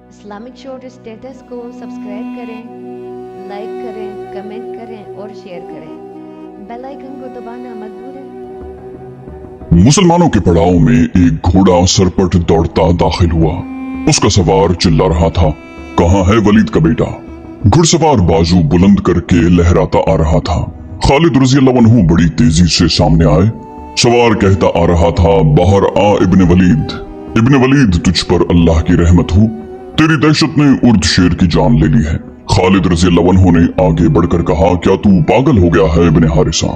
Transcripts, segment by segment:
Islamic short status کو subscribe کریں، like کریں، کمنٹ کریں اور شیئر کریں۔ بیل آئیکن کو دبانا مت بھولیں۔ مسلمانوں کے پڑاؤ میں ایک گھوڑا سرپٹ دوڑتا داخل ہوا۔ اس کا سوار چلا رہا تھا، کہاں ہے ولید کا بیٹا؟ گھڑ سوار بازو بلند کر کے لہراتا آ رہا تھا۔ خالد رضی اللہ عنہ بڑی تیزی سے سامنے آئے۔ سوار کہتا آ رہا تھا، باہر آ ابن ولید۔ ابن ولید، تجھ پر اللہ کی رحمت ہو، تیری دہشت نے ارد شیر کی جان لے لی ہے۔ خالد رضی اللہ عنہ نے آگے بڑھ کر کہا، کیا تو پاگل ہو گیا ہے ابن حارثہ؟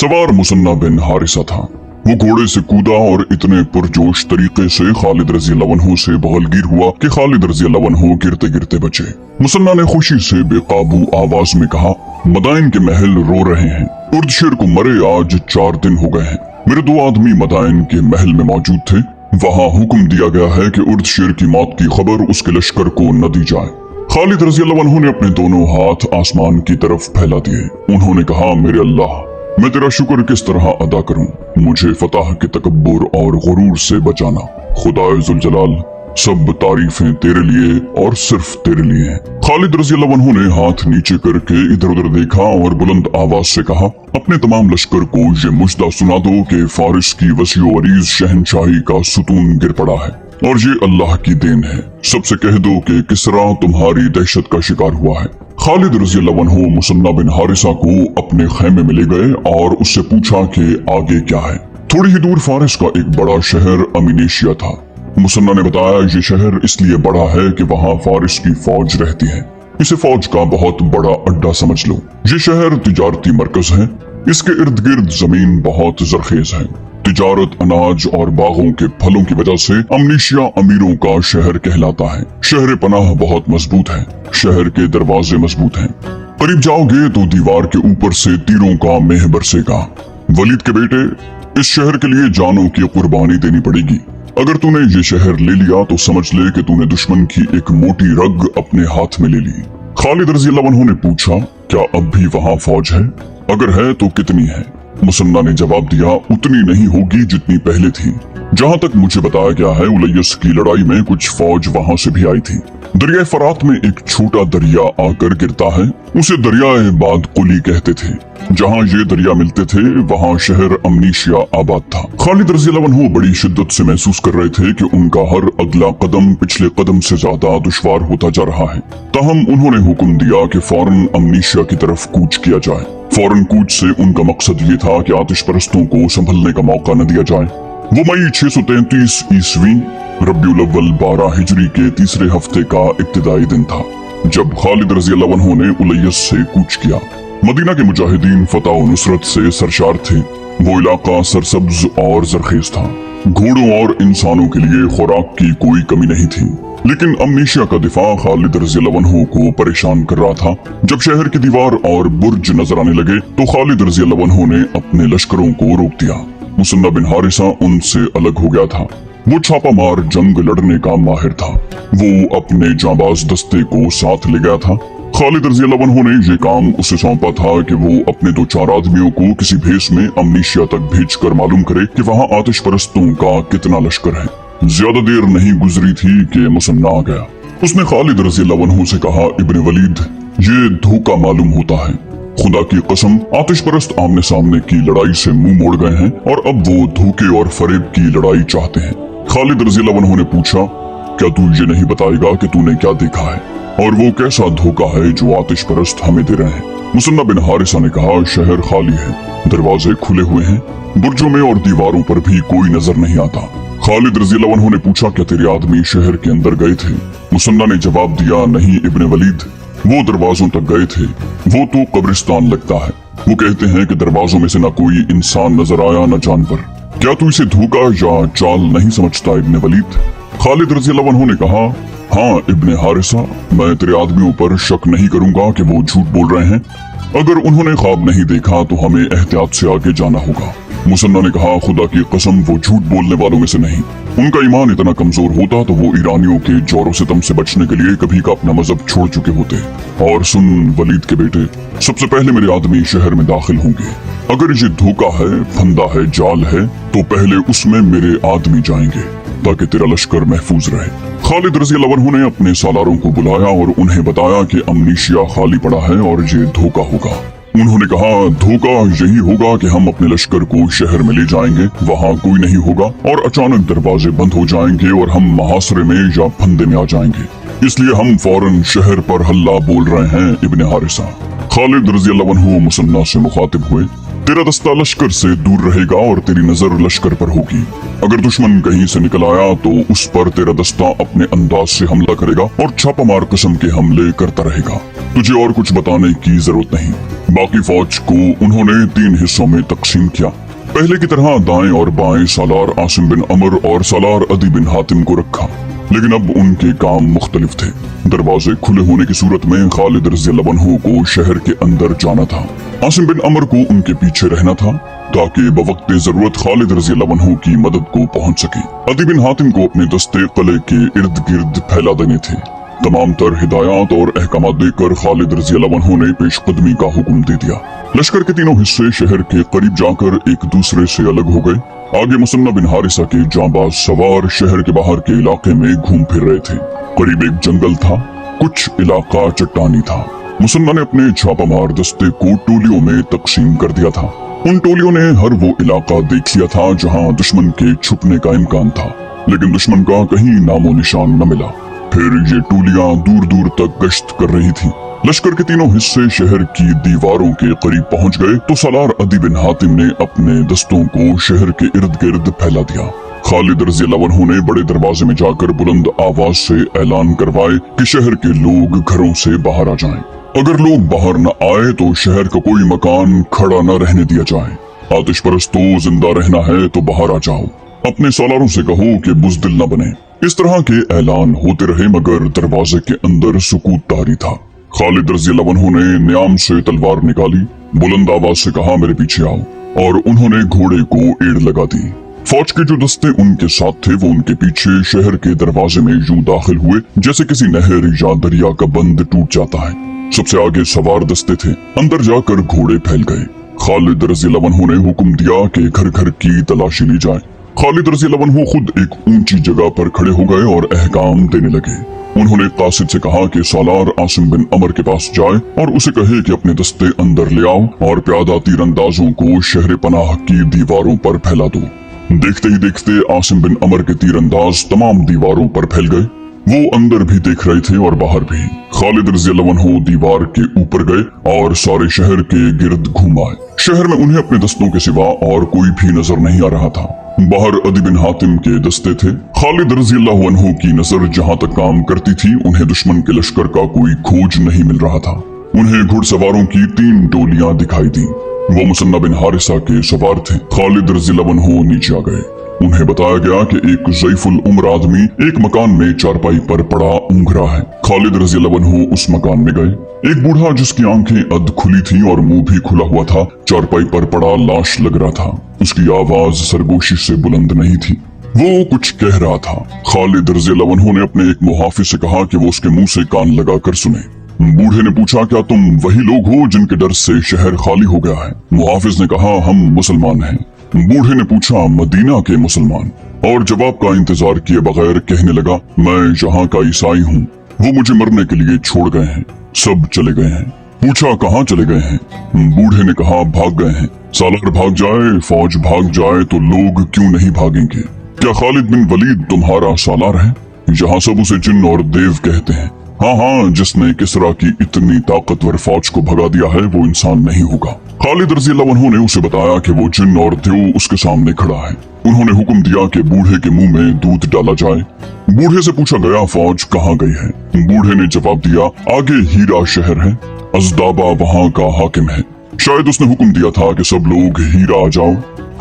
سوار مثنی بن حارثہ تھا۔ وہ گھوڑے سے کودا اور اتنے پرجوش طریقے سے خالد رضی اللہ عنہ سے بغلگیر ہوا کہ خالد رضی اللہ عنہ گرتے گرتے بچے۔ مثنی نے خوشی سے بے قابو آواز میں کہا، مدائن کے محل رو رہے ہیں، ارد شیر کو مرے آج 4 دن ہو گئے ہیں۔ میرے 2 آدمی مدائن کے محل میں موجود تھے، وہاں حکم دیا گیا ہے کہ ارد شیر کی موت کی خبر اس کے لشکر کو نہ دی جائے۔ خالد رضی اللہ عنہ نے اپنے دونوں ہاتھ آسمان کی طرف پھیلا دیے۔ انہوں نے کہا، میرے اللہ، میں تیرا شکر کس طرح ادا کروں؟ مجھے فتح کے تکبر اور غرور سے بچانا۔ خدائے ذوالجلال، سب تعریفیں تیرے لیے اور صرف تیرے لیے ہیں۔ خالد رضی اللہ عنہ نے ہاتھ نیچے کر کے ادھر ادھر دیکھا اور بلند آواز سے کہا، اپنے تمام لشکر کو یہ مژدہ سنا دو کہ فارس کی وسیع و عریض شہنشاہی کا ستون گر پڑا ہے اور یہ اللہ کی دین ہے۔ سب سے کہہ دو کہ کسرا تمہاری دہشت کا شکار ہوا ہے۔ خالد رضی اللہ عنہ مثنی بن حارثہ کو اپنے خیمے میں لے گئے اور اس سے پوچھا کہ آگے کیا ہے۔ تھوڑی ہی دور فارس کا ایک بڑا شہر امینیشیا تھا۔ مثنی نے بتایا، یہ شہر اس لیے بڑا ہے کہ وہاں فارس کی فوج رہتی ہے، اسے فوج کا بہت بڑا اڈا سمجھ لو۔ یہ شہر تجارتی مرکز ہے، اس کے ارد گرد زمین بہت زرخیز ہے۔ تجارت، اناج اور باغوں کے پھلوں کی وجہ سے امنیشیا امیروں کا شہر کہلاتا ہے۔ شہر پناہ بہت مضبوط ہے، شہر کے دروازے مضبوط ہیں، قریب جاؤ گے تو دیوار کے اوپر سے تیروں کا مہ برسے گا۔ ولید کے بیٹے، اس شہر کے لیے جانوں کی قربانی دینی پڑے گی۔ اگر تو نے یہ شہر لے لیا تو سمجھ لے کہ تو نے دشمن کی ایک موٹی رگ اپنے ہاتھ میں لے لی۔ خالد رضی اللہ عنہ نے پوچھا، کیا اب بھی وہاں فوج ہے؟ اگر ہے تو کتنی ہے؟ مثنی نے جواب دیا، اتنی نہیں ہوگی جتنی پہلے تھی۔ جہاں تک مجھے بتایا گیا ہے، الیس کی لڑائی میں کچھ فوج وہاں سے بھی آئی تھی۔ دریائے فرات میں ایک چھوٹا دریا آ کر گرتا ہے، اسے دریائے باد قلی کہتے تھے۔ جہاں یہ دریا ملتے تھے وہاں شہر امنیشیا آباد تھا۔ خالد رضی اللہ عنہ بڑی شدت سے محسوس کر رہے تھے کہ ان کا ہر اگلا قدم پچھلے قدم سے زیادہ دشوار ہوتا جا رہا ہے۔ تاہم انہوں نے حکم دیا کہ فوراً امنیشیا کی طرف کوچ کیا جائے۔ فوراً کوچ سے ان کا مقصد یہ تھا کہ آتش پرستوں کو سنبھلنے کا موقع نہ دیا جائے۔ وہ مئی 633 عیسوی ربیع الاول 12 ہجری کے تیسرے ہفتے کا ابتدائی دن تھا جب خالد رضی اللہ عنہ نے الیس سے کوچ کیا۔ مدینہ کے مجاہدین فتح و نصرت سے سرشار تھے۔ وہ علاقہ سرسبز اور زرخیز تھا، گھوڑوں اور انسانوں کے لیے خوراک کی کوئی کمی نہیں تھی۔ لیکن امنیشیا کا دفاع خالد رضی اللہ عنہ کو پریشان کر رہا تھا۔ جب شہر کی دیوار اور برج نظر آنے لگے تو خالد رضی اللہ عنہ نے اپنے لشکروں کو روک دیا۔ مثنی بن حارثہ ان سے الگ ہو گیا تھا۔ وہ چھاپا مار جنگ لڑنے کا ماہر تھا، وہ اپنے جانباز دستے کو ساتھ لے گیا تھا۔ خالد رضی اللہ عنہ نے یہ کام اسے سونپا تھا کہ وہ اپنے 2-4 آدمیوں کو کسی بھیس میں امنیشیا تک بھیج کر معلوم کرے کہ وہاں آتش پرستوں کا کتنا لشکر ہے۔ زیادہ دیر نہیں گزری تھی کہ مثنی آ گیا۔ اس نے خالد رضی اللہ عنہ سے کہا، ابن ولید، یہ دھوکہ معلوم ہوتا ہے۔ خدا کی قسم، آتش پرست آمنے سامنے کی لڑائی سے منہ موڑ گئے ہیں اور اب وہ دھوکے اور فریب کی لڑائی چاہتے ہیں۔ خالد رضی اللہ عنہ نے پوچھا، کیا تو یہ نہیں بتائے گا کہ تو نے کیا دیکھا ہے اور وہ کیسا دھوکہ ہے جو آتش پرست ہمیں دے رہے ہیں؟ مثنی بن حارثہ نے کہا، شہر خالی ہے، دروازے کھلے ہوئے ہیں، برجوں میں اور دیواروں پر بھی کوئی نظر نہیں آتا۔ خالد رضی اللہ عنہ نے پوچھا، کیا تیرے آدمی شہر کے اندر گئے تھے؟ مثنی نے جواب دیا، نہیں ابن ولید، وہ دروازوں تک گئے تھے، وہ تو قبرستان لگتا ہے۔ وہ کہتے ہیں کہ دروازوں میں سے نہ کوئی انسان نظر آیا نہ جانور۔ کیا تو اسے دھوکہ یا چال نہیں سمجھتا ابن ولید؟ خالد رضی اللہ عنہ نے کہا، ہاں ابن حارثہ، میں تیرے آدمیوں پر شک نہیں کروں گا کہ وہ جھوٹ بول رہے ہیں۔ اگر انہوں نے خواب نہیں دیکھا تو ہمیں احتیاط سے آگے جانا ہوگا۔ مثنی نے کہا، خدا کی قسم، وہ جھوٹ بولنے والوں میں سے نہیں۔ ان کا ایمان اتنا کمزور ہوتا تو وہ ایرانیوں کے جور و ستم سے بچنے کے لیے کبھی کا اپنا مذہب چھوڑ چکے ہوتے۔ اور سن ولید کے بیٹے، سب سے پہلے میرے آدمی شہر میں داخل ہوں گے۔ اگر یہ دھوکہ ہے، پھندا ہے، جال ہے تو پہلے اس میں میرے آدمی جائیں گے۔ ताकि तेरा लश्कर महफूज रहे। खालिद रज़ी अल्लाह अन्हु ने अपने सालारों को बुलाया और उन्हें बताया कि अमनीशिया खाली पड़ा है और ये धोखा होगा। उन्होंने कहा, धोखा यही होगा कि हम अपने लश्कर को शहर में ले जाएंगे, वहाँ कोई नहीं होगा और अचानक दरवाजे बंद हो जाएंगे और हम मुहासरे में या फंदे में आ जाएंगे, इसलिए हम फौरन शहर पर हल्ला बोल रहे हैं। इब्ने हारिसा। खालिद रज़ी अल्लाह अन्हु मुसन्ना से मुखातिब हुए, तेरा दस्ता लश्कर से दूर रहेगा और तेरी नजर लश्कर पर होगी। अगर दुश्मन कहीं से निकल आया तो उस पर तेरा दस्ता अपने अंदाज से हमला करेगा और छापामार किस्म के हमले करता रहेगा। तुझे और कुछ बताने की जरूरत नहीं। बाकी फौज को उन्होंने 3 हिस्सों में तकसीम किया। पहले की तरह दाएं और बाएं सालार आसिम बिन अमर और सालार अदी बिन हातिम को रखा, लेकिन अब उनके काम मुख्तलिफ थे। दरवाजे खुले होने की सूरत में खालिद रज़ी अल्लाह अन्हु को शहर के अंदर जाना था। आसिम बिन अमर को उनके पीछे रहना था ताकि बवक्त जरूरत खालिद रज़ी अल्लाह अन्हु की मदद को पहुंच सके। अदी बिन हातिम को अपने दस्ते किले के इर्द गिर्द फैला देने थे। तमाम तर हिदायत और अहकाम देकर खालिद रज़ी अल्लाह अन्हु ने पेशकदमी का हुक्म दे दिया। लश्कर के तीनों हिस्से शहर के करीब जाकर एक दूसरे से अलग हो गए। आगे मुसन्ना बिन हारिसा के जांबाज सवार शहर के बाहर के इलाके में घूम फिर रहे थे। करीब एक जंगल था, कुछ इलाका चट्टानी था। मुसन्ना ने अपने छापामार दस्ते को टोलियों में तकसीम कर दिया था। उन टोलियों ने हर वो इलाका देख लिया था जहां दुश्मन के छुपने का इम्कान था, लेकिन दुश्मन का कहीं नामो निशान न मिला। फिर ये टोलियां दूर दूर तक गश्त कर रही थी। लश्कर के तीनों हिस्से शहर की दीवारों के करीब पहुंच गए तो सालार अदी बिन हातिम ने अपने दस्तों को शहर के इर्द गिर्द फैला दिया। खालिद रज़ी अल्लाह अन्हु ने बड़े दरवाजे में जाकर बुलंद आवाज से ऐलान करवाए कि शहर के लोग घरों से बाहर आ जाएं। अगर लोग बाहर न आए तो शहर का कोई मकान खड़ा न रहने दिया जाए। आतिश परस्तों, जिंदा रहना है तो बाहर आ जाओ। अपने सालारों से कहो कि बुज़दिल न बने। इस तरह के ऐलान होते रहे मगर दरवाजे के अंदर सुकूत तारी था। खालिद रज़ी अल्लाह अन्हु ने न्याम से तलवार निकाली, बुलंद आवाज से कहा, मेरे पीछे आओ, और उन्होंने घोड़े को एड़ लगा दी। फौज के जो दस्ते उनके साथ थे वो उनके पीछे शहर के दरवाजे में यूं दाखिल हुए जैसे किसी नहर या दरिया का बंद टूट जाता है। सबसे आगे सवार दस्ते थे। अंदर जाकर घोड़े फैल गए। खालिद रज़ी अल्लाह अन्हु ने हुक्म दिया कि घर घर की तलाशी ली जाए। खालिद रज़ी अल्लाह अन्हु खुद एक ऊंची जगह पर खड़े हो गए और अहकाम देने लगे। उन्होंने कासिद से कहा कि सालार आसिम बिन अमर के पास जाए और उसे कहे कि अपने दस्ते अंदर ले आओ और प्यादा तीरंदाजों को शहर पनाह की दीवारों पर फैला दो। देखते ही देखते आसिम बिन अमर के तीरंदाज तमाम दीवारों पर फैल गए। वो अंदर भी देख रहे थे और बाहर भी। खालिद रज़ी अल्लाह अन्हु दीवार के ऊपर गए और सारे शहर के गिर्द घूम आए। शहर में उन्हें अपने दस्तों के सिवा और कोई भी नजर नहीं आ रहा था। बाहर अदी बिन हातिम के दस्ते थे। खालिद रज़ी अल्लाह अन्हु की नजर जहां तक काम करती थी उन्हें दुश्मन के लश्कर का कोई खोज नहीं मिल रहा था। उन्हें घुड़सवारों की 3 टोलियां दिखाई दी। वो मुसन्ना बिन हारिसा के सवार थे। खालिद रज़ी अल्लाह अन्हु नीचे आ गए। उन्हें बताया गया कि एक ज़ईफुल उम्र आदमी एक मकान में चारपाई पर पड़ा ऊँघ रहा है। खालिद रज़ी अल्लाह अन्हु उस मकान में गए। एक बूढ़ा जिसकी आंखें अध खुली थी और मुंह भी खुला हुआ था चारपाई पर पड़ा लाश लग रहा था। उसकी आवाज सरगोशी से बुलंद नहीं थी। वो कुछ कह रहा था। खालिद रज़ी अल्लाह अन्हु ने अपने एक मुहाफिज से कहा कि वो उसके मुंह से कान लगाकर सुने। बूढ़े ने पूछा, क्या तुम वही लोग हो जिनके डर से शहर खाली हो गया है? मुहाफिज ने कहा, हम मुसलमान हैं। बूढ़े ने पूछा, मदीना के मुसलमान? और जवाब का इंतजार किए बगैर कहने लगा, मैं यहाँ का ईसाई हूँ। वो मुझे मरने के लिए छोड़ गए हैं। सब चले गए हैं। पूछा, कहाँ चले गए हैं? बूढ़े ने कहा, भाग गए हैं। सालार भाग जाए, फौज भाग जाए तो लोग क्यों नहीं भागेंगे? क्या खालिद बिन वलीद तुम्हारा सालार है? यहाँ सब उसे जिन और देव कहते हैं। हाँ हाँ, जिसने किसरा की इतनी ताकतवर फौज को भगा दिया है वो इंसान नहीं होगा। खालिद रज़ी अल्लाह अन्हु ने उसे बताया कि वो जिन और देव उसके सामने खड़ा है। उन्होंने हुक्म दिया कि बूढ़े के मुंह में दूध डाला जाए। बूढ़े से पूछा गया, फौज कहाँ गई है? बूढ़े ने जवाब दिया, आगे हीरा शहर है, अज़दाबा वहाँ का हाकिम है। शायद उसने हुक्म दिया था कि सब लोग हीरा आ जाओ।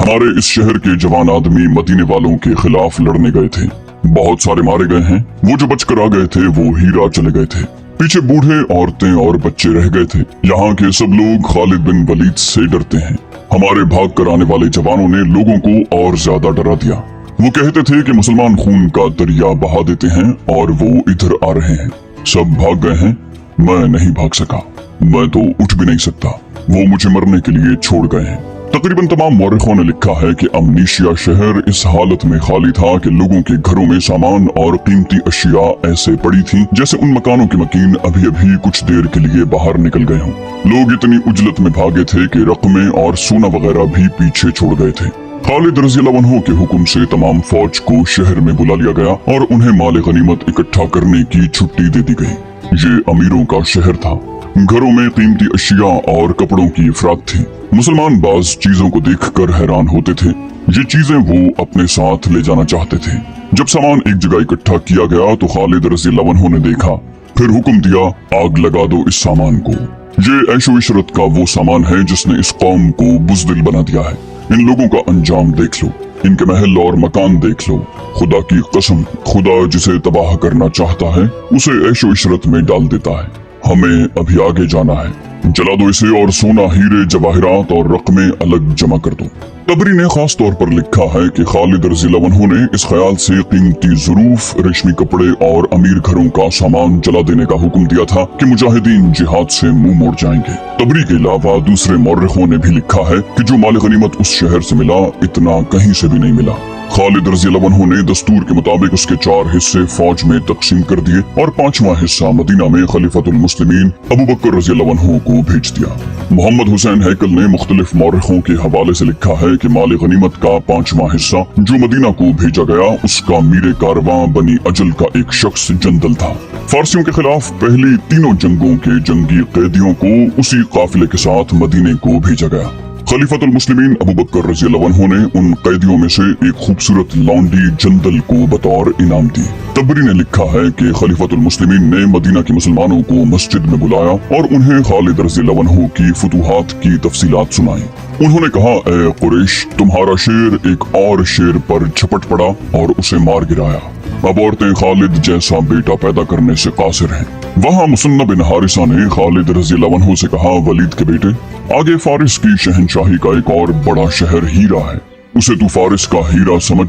हमारे इस शहर के जवान आदमी मदीने वालों के खिलाफ लड़ने गए थे। बहुत सारे मारे गए हैं। वो जो बचकर आ गए थे वो हीरा चले गए थे। पीछे बूढ़े, औरतें और बच्चे रह गए थे। यहाँ के सब लोग खालिद बिन वलीद से डरते हैं। हमारे भाग कर आने वाले जवानों ने लोगों को और ज्यादा डरा दिया। वो कहते थे कि मुसलमान खून का दरिया बहा देते हैं और वो इधर आ रहे हैं। सब भाग गए हैं। मैं नहीं भाग सका। मैं तो उठ भी नहीं सकता। वो मुझे मरने के लिए छोड़ गए हैं। तकरीबन तमाम मौरखों ने लिखा है कि अमनीशिया शहर इस हालत में खाली था कि लोगों के घरों में सामान और कीमती अशिया ऐसे पड़ी थी जैसे उन मकानों के मकीन अभी अभी कुछ देर के लिए बाहर निकल गए हों। लोग इतनी उजलत में भागे थे कि रकमें और सोना वगैरह भी पीछे छोड़ गए थे। खालिद रज़ियल्लाहु अन्हु के हुक्म से तमाम फौज को शहर में बुला लिया गया और उन्हें माल गनीमत इकट्ठा करने की छुट्टी दे दी गई। ये अमीरों का शहर था। घरों में कीमती अशिया और कपड़ों की अफराद थी। मुसलमान बाज चीजों को देखकर हैरान होते थे। ये चीजें वो अपने साथ ले जाना चाहते थे। जब सामान एक जगह इकट्ठा किया गया तो खालिद रज़ियल्लाहु अन्हु ने देखा, फिर हुक्म दिया, आग लगा दो इस सामान को। ये ऐशो इशरत का वो सामान है जिसने इस कौम को बुज़दिल बना दिया है। इन लोगों का अंजाम देख लो, इनके महल और मकान देख लो। खुदा की कसम, खुदा जिसे तबाह करना चाहता है उसे ऐशो इशरत में डाल देता है। हमें अभी आगे जाना है। जला दो इसे और सोना, हीरे, जवाहिरात और रकमें अलग जमा कर दो। तबरी ने खास तौर पर लिखा है कि खालिद रज़ियल्लाहु अन्हु ने इस ख्याल से कीमती ज़रूफ, रेशमी कपड़े और अमीर घरों का सामान जला देने का हुक्म दिया था कि मुजाहिदीन जिहाद से मुंह मोड़ जाएंगे। तबरी के अलावा दूसरे मौरखों ने भी लिखा है कि जो माल गनीमत उस शहर से मिला इतना कहीं से भी नहीं मिला। खालिद रज़ियल्लाहु अन्हु ने दस्तूर के मुताबिक उसके 4 हिस्से फौज में तकसीम कर दिए और 5वां हिस्सा मदीना में खलीफतुल मुस्लिमीन अबू बकर रज़ियल्लाहु अन्हु को भेज दिया। मोहम्मद हुसैन हैकल ने मुख्तलिफ मौरखों के हवाले से लिखा है कि माल गनीमत का 5वां हिस्सा जो मदीना को भेजा गया उसका मीरे कारवां बनी अजल का एक शख्स जंदल था। फारसियों के खिलाफ पहली तीनों जंगों के जंगी कैदियों को उसी काफिले के साथ मदीने को भेजा गया। खलीफतुल मुस्लिमीन अबू बकर रज़ियल्लाहु अन्हु ने उन कैदियों में से एक खूबसूरत लौंडी जंदल को बतौर इनाम दी। तबरी ने लिखा है कि खलीफतुल मुस्लिमीन ने मदीना के मुसलमानों को मस्जिद में बुलाया और उन्हें खालिद रज़ियल्लाहु अन्हु की फुतूहात की तफसीलात सुनाई। उन्होंने कहा, ए कुरैश, तुम्हारा शेर एक और शेर पर झपट पड़ा और उसे मार गिराया। अब औरतें खालिद जैसा बेटा पैदा करने से कासिर हैं। वहाँ मुसन्ना बिन हारिसा ने खालिद रज़ियल्लाहु अन्हु से कहा, वलीद के बेटे, आगे फारिस की शहनशाही का एक और बड़ा शहर हीरा है। उसे तू फारिस का हीरा समझ,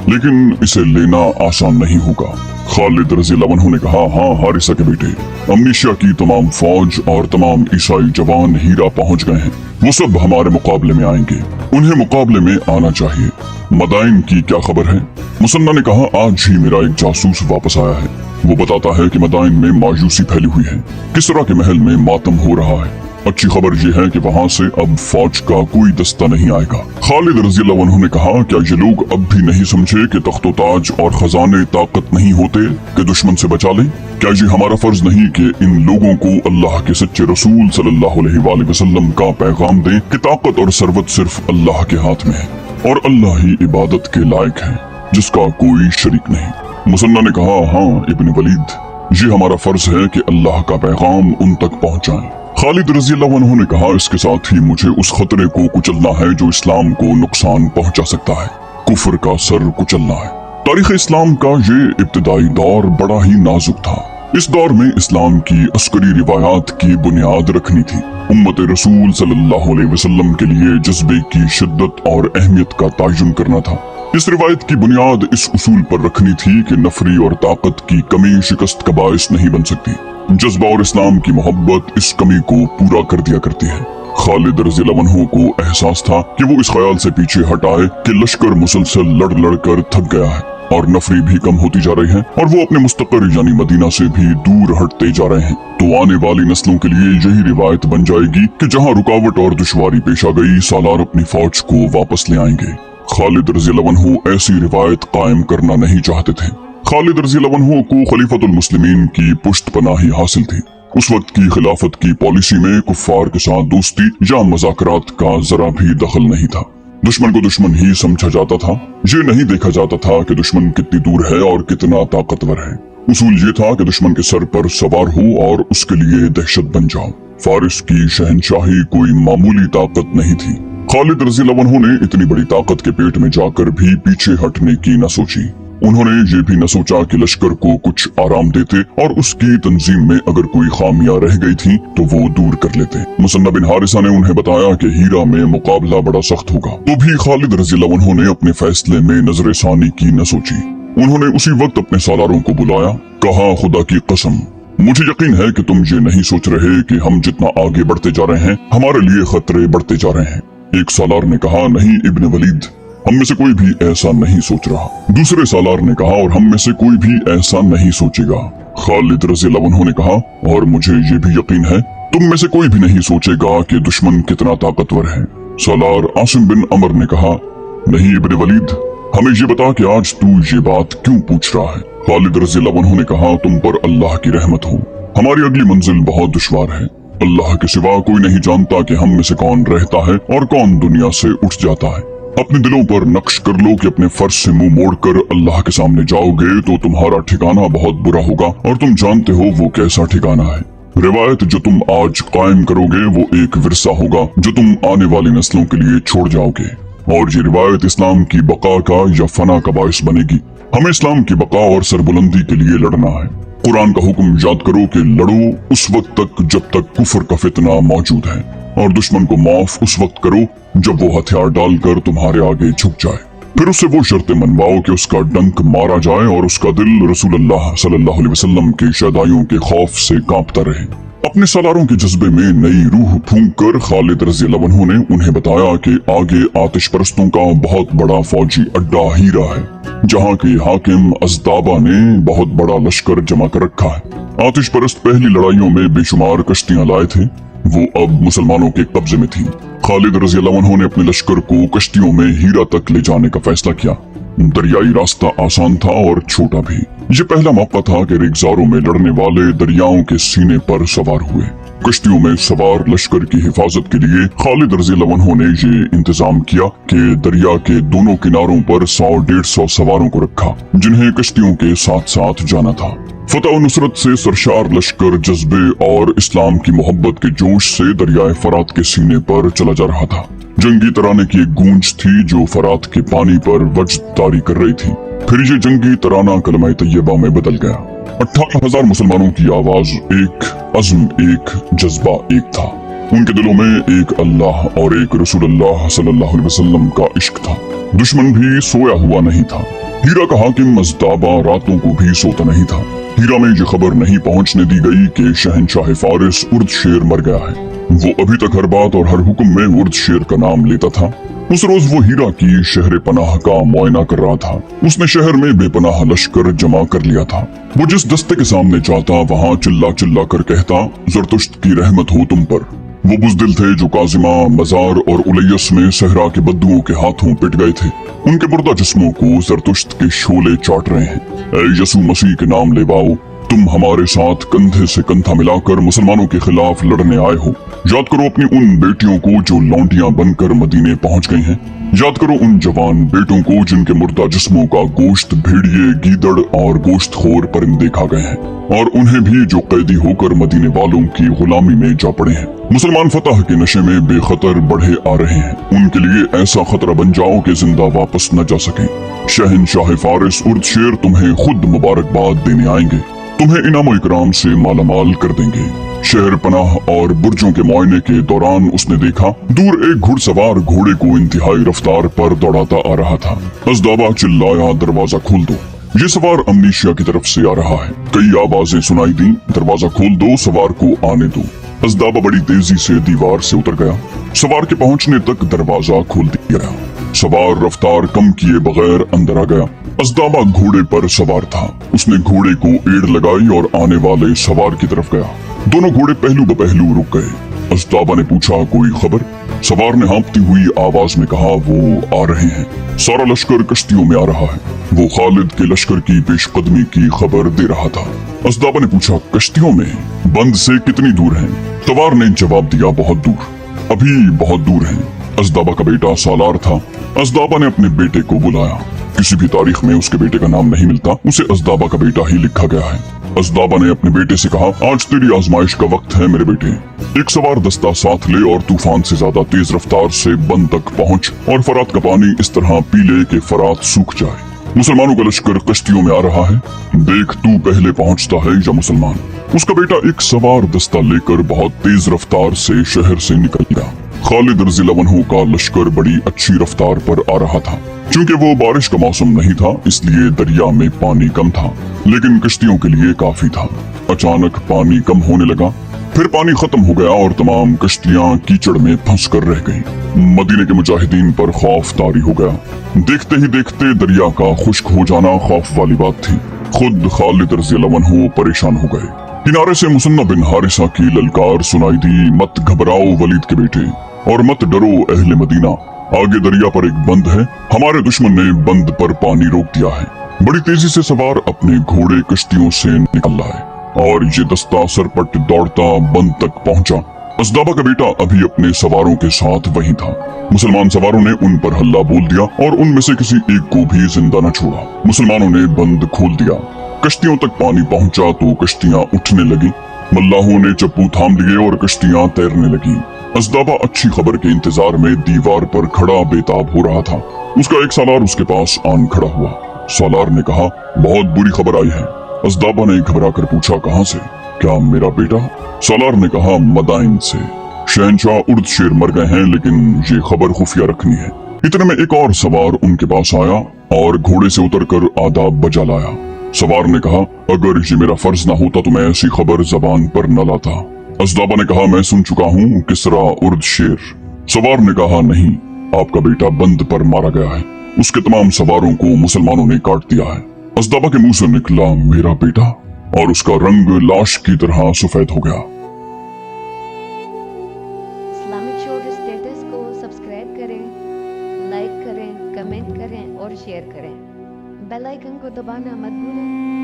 लेकिन इसे लेना आसान नहीं होगा। खालिद रज़ियल्लाहु अन्हु ने कहा, हाँ हारिसा के बेटे, अमनीशिया की तमाम फौज और तमाम ईसाई जवान हीरा पहुंच गए हैं। वो सब हमारे मुकाबले में आएंगे। उन्हें मुकाबले में आना चाहिए। मदाइन की क्या खबर है? मुसन्ना ने कहा, आज ही मेरा एक जासूस वापस आया है। वो बताता है कि मदाइन में मायूसी फैली हुई है। किसरा के महल में मातम हो रहा है। अच्छी खबर यह है कि वहाँ से अब फौज का कोई दस्ता नहीं आएगा। खालिद रज़ियल्लाहु अन्हु ने कहा, क्या ये लोग अब भी नहीं समझे कि तख्तो ताज और खजाने ताकत नहीं होते कि दुश्मन से बचा लें? क्या ये हमारा फर्ज नहीं कि इन लोगों को अल्लाह के सच्चे रसूल सल्लल्लाहु अलैहि वसल्लम का पैगाम दें कि ताकत और सरवत सिर्फ अल्लाह के हाथ में है और अल्लाह ही इबादत के लायक है, जिसका कोई शरीक नहीं। मुसन्ना ने कहा, हाँ इब्न वलीद, ये हमारा फर्ज है कि अल्लाह का पैगाम उन तक पहुँचाएं। खालिद रज़ियल्लाहु अन्हु ने कहा, इसके साथ ही मुझे उस खतरे को कुचलना है जो इस्लाम को नुकसान पहुंचा सकता है। कुफ्र का सर कुचलना है। तारीख इस्लाम का ये इब्तिदाई दौर बड़ा ही नाजुक था। इस दौर में इस्लाम की अस्करी रिवायात की बुनियाद रखनी थी। उम्मत रसूल सल्लल्लाहु अलैहि वसल्लम के लिए जज्बे की शिद्दत और अहमियत का तयन करना था। इस रिवायत की बुनियाद इस उसूल पर रखनी थी कि नफरी और ताकत की कमी शिकस्त का बाइस नहीं बन सकती। जज्बा और इस्लाम की मोहब्बत इस कमी को पूरा कर दिया करती है। खालिद रज़ियल्लाहु अन्हु को एहसास था कि वो इस ख्याल से पीछे हटाए कि लश्कर मुसलसल लड़ लड़ कर थक गया है और नफरी भी कम होती जा रही है और वो अपने मुस्तकर यानी मदीना से भी दूर हटते जा रहे हैं। तो आने वाली नस्लों के लिए यही रिवायत बन जाएगी कि जहाँ रुकावट और दुश्वारी पेश आ गई, सालार अपनी फौज को वापस ले आएंगे। खालिद रज़ियल्लाहु अन्हु ऐसी रिवायत कायम करना नहीं चाहते थे। खालिद रज़ियल्लाहु अन्हु को खलीफतुल मुस्लिमीन की पुश्त पनाही हासिल थी। उस वक्त की खिलाफत की पॉलिसी में कुफ्फार के साथ दोस्ती या मज़ाकरात का जरा भी दखल नहीं था। दुश्मन को दुश्मन ही समझा जाता था। ये नहीं देखा जाता था कि दुश्मन कितनी दूर है और कितना ताकतवर है। उसूल ये था कि दुश्मन के सर पर सवार हो और उसके लिए दहशत बन जाओ। फारिस की शहनशाही कोई मामूली ताकत नहीं थी। खालिद रज़ियल्लाहु अन्हु ने इतनी बड़ी ताकत के पेट में जाकर भी पीछे हटने की न सोची। उन्होंने ये भी न सोचा कि लश्कर को कुछ आराम देते और उसकी तंजीम में अगर कोई खामियां रह गई थी तो वो दूर कर लेते। मुसन्ना बिन हारिसा ने उन्हें बताया कि हीरा में मुकाबला बड़ा सख्त होगा। तो भी खालिद रज़ियल्लाहु अन्हु ने अपने फैसले में नजर सानी की न सोची। उन्होंने उसी वक्त अपने सालारों को बुलाया, कहा, खुदा की कसम, मुझे यकीन है कि तुम ये नहीं सोच रहे कि हम जितना आगे बढ़ते जा रहे हैं हमारे लिए खतरे बढ़ते जा रहे हैं। एक सालार ने कहा, नहीं इब्न वलीद, हम में से कोई भी ऐसा नहीं सोच रहा। दूसरे सालार ने कहा, और हम में से कोई भी ऐसा नहीं सोचेगा। खालिद रज़ियल्लाहु अन्हु ने कहा, और मुझे ये भी यकीन है तुम में से कोई भी नहीं सोचेगा कि दुश्मन कितना ताकतवर है। सालार आसिम बिन अमर ने कहा, नहीं इब्न वलीद, हमें ये बता कि आज तू ये बात क्यों पूछ रहा है। खालिद रज़ियल्लाहु अन्हु ने कहा, तुम पर अल्लाह की रहमत हो, हमारी अगली मंजिल बहुत दुश्वार है। अल्लाह के सिवा कोई नहीं जानता कि हम में से कौन रहता है और कौन दुनिया से उठ जाता है। अपने दिलों पर नक्श कर लो कि अपने फर्ज से मुंह मोड़कर अल्लाह के सामने जाओगे तो तुम्हारा ठिकाना बहुत बुरा होगा, और तुम जानते हो वो कैसा ठिकाना है। रिवायत जो तुम आज कायम करोगे वो एक विरसा होगा जो तुम आने वाली नस्लों के लिए छोड़ जाओगे, और ये रिवायत इस्लाम की बका का या फना का बायस बनेगी। हमें इस्लाम की बका और सरबुलंदी के लिए लड़ना है। कुरान का हुक्म याद करो कि लड़ो उस वक्त तक जब तक कुफर का फितना मौजूद है, और दुश्मन को माफ उस वक्त करो जब वो हथियार डालकर तुम्हारे आगे झुक जाए। फिर उससे वो शर्तें मनवाओ कि उसका डंक मारा जाए और उसका दिल रसूलुल्लाह सल्लल्लाहु अलैहि वसल्लम के शदाइयों के खौफ से कांपता रहे। अपने सालारों के जज्बे में नई रूह फूंक कर खालिद रज़ियल्लाहु अन्हु ने उन्हें बताया कि आगे आतिश परस्तों का बहुत बड़ा फौजी अड्डा हीरा है, जहाँ के हाकिम अज़दाबा ने बहुत बड़ा लश्कर जमा कर रखा है। आतिश परस्त पहली लड़ाइयों में बेशुमार कश्तियां लाए थे, वो अब मुसलमानों के कब्जे में थी। खालिद रज़ियल्लाहु अन्हु ने अपने लश्कर को कश्तियों में हीरा तक ले जाने का फैसला किया। दरियाई रास्ता आसान था और छोटा भी। ये पहला मौका था कि रेगिस्तानों में लड़ने वाले दरियाओं के सीने पर सवार हुए। कश्तियों में सवार लश्कर की हिफाजत के लिए खालिद रज़ियल्लाहु अन्हु ने ये इंतजाम किया कि दरिया के दोनों किनारों पर 100-150 सवारों को रखा, जिन्हें कश्तियों के साथ साथ जाना था। फतह और नुसरत से सरशार लश्कर जज्बे और इस्लाम की मोहब्बत के जोश से दरियाए फरात के सीने पर चला जा रहा था। जंगी तराने की एक गूंज थी जो फरात के पानी पर वज्द तारी कर रही थी। फिर ये जंगी तराना कलमा तैयबा में बदल गया। 18,000 मुसलमानों की आवाज, एक अज़्म, एक जज्बा एक था। उनके दिलों में एक अल्लाह और एक रसूलुल्लाह सल्लल्लाहु अलैहि वसल्लम का इश्क था। दुश्मन भी सोया हुआ नहीं था। हीरा का हाकिम अज़दाबा रातों को भी सोता नहीं था। हीरा में ये खबर नहीं पहुंचने दी गई कि शहनशाह फारिस उर्द शेर मर गया है। वो अभी तक हर बात और हर हुक्म में उर्द शेर का नाम लेता था। उस रोज वो हीरा की शहर पनाह का मुआयना कर रहा था। उसने शहर में बेपनाह लश्कर जमा कर लिया था। वो जिस दस्ते के सामने जाता वहाँ चिल्ला चिल्ला कर कहता, ज़रतुश्त की रहमत हो तुम पर। वो बुज़दिल थे जो काजिमा, मजार और उलैयस में सहरा के बद्दुओं के हाथों पिट गए थे। उनके मुर्दा जिस्मों को ज़रतुश्त के शोले चाट रहे हैं। ऐ यसू मसीह के नाम लेवाओ, तुम हमारे साथ कंधे से कंधा मिलाकर मुसलमानों के खिलाफ लड़ने आए हो। याद करो अपनी उन बेटियों को जो लौंडियां बनकर मदीने पहुंच गई हैं। याद करो उन जवान बेटों को जिनके मुर्दा जिस्मों का गोश्त भेड़िए, गीदड़ और गोश्त खोर परिंदे खा गए हैं, और उन्हें भी जो कैदी होकर मदीने वालों की गुलामी में जा पड़े हैं। मुसलमान फतह के नशे में बेखतर बढ़े आ रहे हैं। उनके लिए ऐसा खतरा बन जाओ कि जिंदा वापस न जा सके। शहनशाह फारिस उर्द शेर तुम्हें खुद मुबारकबाद देने आएंगे, तुम्हें इनाम इकराम से मालामाल कर देंगे। शहर पनाह और बुर्जों के मुआयने के दौरान उसने देखा दूर एक घुड़सवार घोड़े को इंतहाई रफ्तार पर दौड़ाता आ रहा था। अज़दाबा चिल्लाया, दरवाजा खोल दो, ये सवार अमनीशिया की तरफ से आ रहा है। कई आवाजें सुनाई दी, दरवाजा खोल दो, सवार को आने दो। अज़दाबा बड़ी तेजी से दीवार से उतर गया। सवार के पहुंचने तक दरवाजा खोल दिया गया। सवार रफ्तार कम किए बगैर अंदर आ गया। अज़दाबा घोड़े पर सवार था। उसने घोड़े को एड़ लगाई और आने वाले सवार की तरफ गया। दोनों घोड़े पहलू ब पहलू रुक गए। अज़दाबा ने पूछा, कोई खबर? सवार ने हाँफती हुई आवाज में कहा, वो आ रहे हैं। सारा लश्कर कश्तियों में आ रहा है। वो खालिद के लश्कर की पेशकदमी की खबर दे रहा था। अज़दाबा ने पूछा, कश्तियों में? बंद से कितनी दूर हैं? सवार ने जवाब दिया, बहुत दूर, अभी बहुत दूर हैं। अज़दाबा का बेटा सालार था। अज़दाबा ने अपने बेटे को बुलाया। किसी भी तारीख में उसके बेटे का नाम नहीं मिलता, उसे अज़दाबा का बेटा ही लिखा गया है। अज़दाबा ने अपने बेटे से कहा, आज तेरी आजमाइश का वक्त है मेरे बेटे। एक सवार दस्ता साथ ले और तूफान से ज्यादा तेज रफ्तार से बंद तक पहुंच और फरात का पानी इस तरह पी ले कि फरात सूख जाए। मुसलमानों का लश्कर कश्तियों में आ रहा है, देख तू पहले पहुंचता है या मुसलमान। उसका बेटा एक सवार दस्ता लेकर बहुत तेज रफ्तार से शहर से निकल गया। खालिद रज़ियल्लाहु अन्हु का लश्कर बड़ी अच्छी रफ्तार पर आ रहा था। चूंकि वो बारिश का मौसम नहीं था, इसलिए दरिया में पानी कम था, लेकिन कश्तियों के लिए काफी था। अचानक पानी कम होने लगा। फिर पानी खत्म हो गया और तमाम कश्तियां कीचड़ में फंस कर रह गईं। मदीने के मुजाहिदीन पर खौफ तारी हो गया। देखते ही देखते दरिया का खुश्क हो जाना खौफ वाली बात थी। खुद खालिद रज़ी अल्लाह अन्हु परेशान हो गए। किनारे से मुसन्ना बिन हारिसा की ललकार सुनाई दी, मत घबराओ वलीद के बेटे, और मत डरो अहले मदीना, आगे दरिया पर एक बंद है, हमारे दुश्मन ने बंद पर पानी रोक दिया है। बड़ी तेजी से सवार अपने घोड़े कश्तियों से निकल आए और ये दस्ता सरपट दौड़ता बंद तक पहुंचा। अज़दाबा का बेटा अभी अपने सवारों के साथ वहीं था। मुसलमान सवारों ने उन पर हल्ला बोल दिया और उनमें से किसी एक को भी जिंदा न छोड़ा। मुसलमानों ने बंद खोल दिया। कश्तियों तक पानी पहुंचा तो कश्तियां उठने लगी। मल्लाहों ने चप्पू थाम लिए और कश्तियां तैरने लगी। अज़दाबा अच्छी खबर के इंतजार में दीवार पर खड़ा बेताब हो रहा था। उसका एक सालार उसके पास आन खड़ा हुआ। सालार ने कहा, बहुत बुरी खबर आई है। अज़दाबा ने घबरा कर पूछा, कहां से? क्या मेरा बेटा? सालार ने कहा, मदाइन से। शहंशाह उर्द शेर मर गए हैं, लेकिन ये खबर खुफिया रखनी है। इतने में एक और सवार उनके पास आया और घोड़े से उतरकर आदाब बजा लाया। सवार ने कहा, अगर ये मेरा फर्ज ना होता तो मैं ऐसी खबर जबान पर न लाता। अज़दाबा ने कहा, मैं सुन चुका हूँ किसरा उर्द शेर। सवार ने कहा, नहीं, आपका बेटा बंद पर मारा गया है। उसके तमाम सवारों को मुसलमानों ने काट दिया है। अज़दाबा के मुंह से निकला, मेरा बेटा, और उसका रंग लाश की तरह सफेद हो गया। इस्लामिक शोर स्टेटस को सब्सक्राइब करें, लाइक करें, कमेंट करें और शेयर करें। बेल आइकन को दबाना मत भूलें।